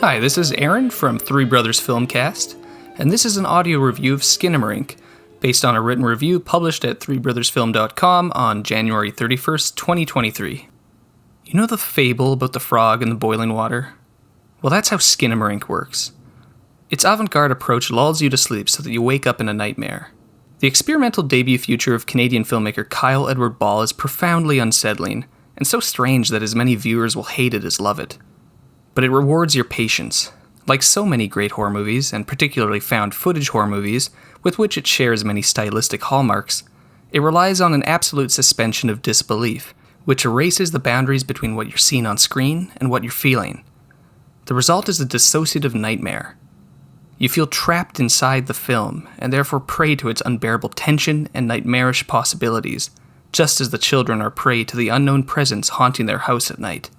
Hi, this is Aren from Three Brothers Filmcast, and this is an audio review of Skinamarink, based on a written review published at threebrothersfilm.com on January 31st, 2023. You know the fable about the frog in the boiling water? Well, that's how Skinamarink works. Its avant-garde approach lulls you to sleep so that you wake up in a nightmare. The experimental debut feature of Canadian filmmaker Kyle Edward Ball is profoundly unsettling, and so strange that as many viewers will hate it as love it. But it rewards your patience. Like so many great horror movies, and particularly found footage horror movies, with which it shares many stylistic hallmarks, it relies on an absolute suspension of disbelief, which erases the boundaries between what you're seeing on screen and what you're feeling. The result is a dissociative nightmare. You feel trapped inside the film, and therefore prey to its unbearable tension and nightmarish possibilities, just as the children are prey to the unknown presence haunting their house at night.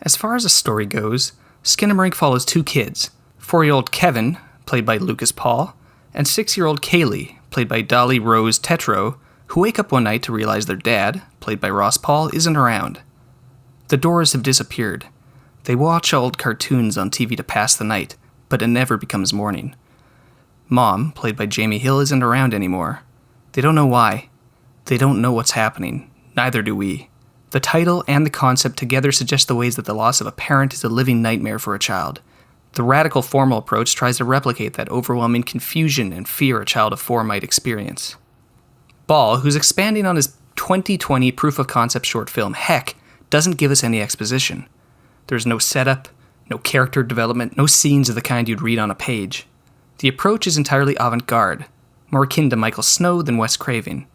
As far as the story goes, Skinamarink follows two kids, 4-year-old Kevin, played by Lucas Paul, and 6-year-old Kaylee, played by Dolly Rose Tetro, who wake up one night to realize their dad, played by Ross Paul, isn't around. The Doors have disappeared. They watch old cartoons on TV to pass the night, but it never becomes morning. Mom, played by Jamie Hill, isn't around anymore. They don't know why. They don't know what's happening. Neither do we. The title and the concept together suggest the ways that the loss of a parent is a living nightmare for a child. The radical formal approach tries to replicate that overwhelming confusion and fear a child of 4 might experience. Ball, who's expanding on his 2020 proof-of-concept short film Heck, doesn't give us any exposition. There's no setup, no character development, no scenes of the kind you'd read on a page. The approach is entirely avant-garde, more akin to Michael Snow than Wes Craven.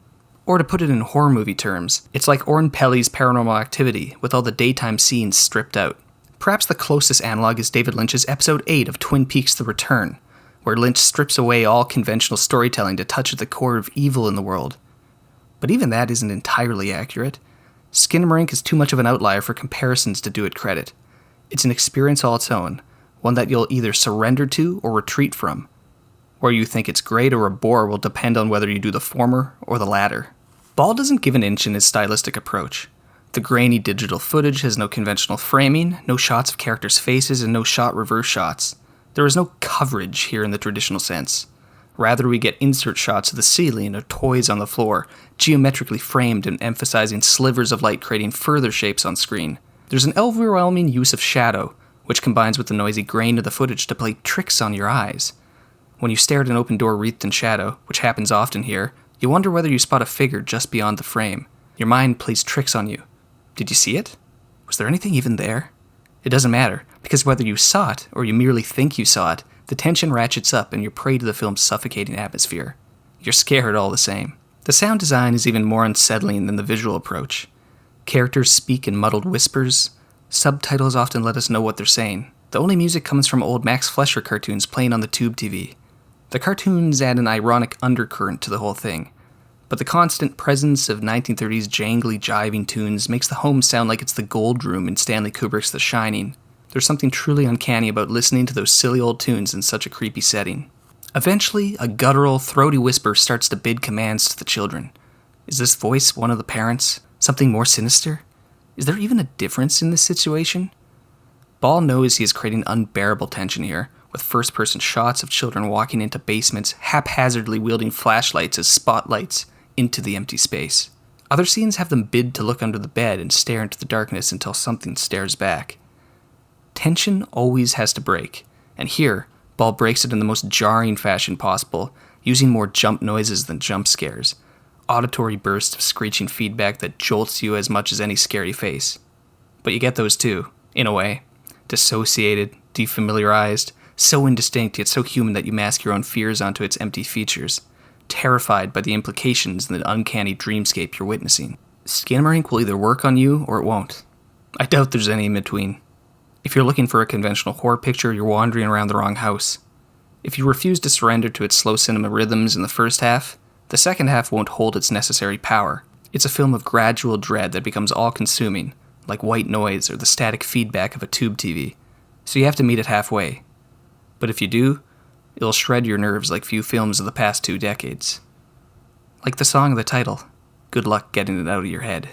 Or to put it in horror movie terms, it's like Oren Peli's Paranormal Activity, with all the daytime scenes stripped out. Perhaps the closest analog is David Lynch's Episode 8 of Twin Peaks: The Return, where Lynch strips away all conventional storytelling to touch at the core of evil in the world. But even that isn't entirely accurate. Skinamarink is too much of an outlier for comparisons to do it credit. It's an experience all its own, one that you'll either surrender to or retreat from. Where you think it's great or a bore will depend on whether you do the former or the latter. Ball doesn't give an inch in his stylistic approach. The grainy digital footage has no conventional framing, no shots of characters' faces, and no shot reverse shots. There is no coverage here in the traditional sense. Rather, we get insert shots of the ceiling or toys on the floor, geometrically framed and emphasizing slivers of light creating further shapes on screen. There's an overwhelming use of shadow, which combines with the noisy grain of the footage to play tricks on your eyes. When you stare at an open door wreathed in shadow, which happens often here, you wonder whether you spot a figure just beyond the frame. Your mind plays tricks on you. Did you see it? Was there anything even there? It doesn't matter, because whether you saw it or you merely think you saw it, the tension ratchets up and you're prey to the film's suffocating atmosphere. You're scared all the same. The sound design is even more unsettling than the visual approach. Characters speak in muddled whispers. Subtitles often let us know what they're saying. The only music comes from old Max Fleischer cartoons playing on the tube TV. The cartoons add an ironic undercurrent to the whole thing, but the constant presence of 1930s jangly jiving tunes makes the home sound like it's the Gold Room in Stanley Kubrick's The Shining. There's something truly uncanny about listening to those silly old tunes in such a creepy setting. Eventually, a guttural, throaty whisper starts to bid commands to the children. Is this voice one of the parents? Something more sinister? Is there even a difference in this situation? Ball knows he is creating unbearable tension here, with first-person shots of children walking into basements, haphazardly wielding flashlights as spotlights into the empty space. Other scenes have them bid to look under the bed and stare into the darkness until something stares back. Tension always has to break, and here, Ball breaks it in the most jarring fashion possible, using more jump noises than jump scares. Auditory bursts of screeching feedback that jolts you as much as any scary face. But you get those too, in a way. Dissociated, defamiliarized, so indistinct yet so human that you mask your own fears onto its empty features, terrified by the implications in the uncanny dreamscape you're witnessing. Skinamarink will either work on you or it won't. I doubt there's any in between. If you're looking for a conventional horror picture, you're wandering around the wrong house. If you refuse to surrender to its slow cinema rhythms in the first half, the second half won't hold its necessary power. It's a film of gradual dread that becomes all-consuming, like white noise or the static feedback of a tube TV. So you have to meet it halfway. But if you do, it'll shred your nerves like few films of the past 2 decades. Like the song of the title, good luck getting it out of your head.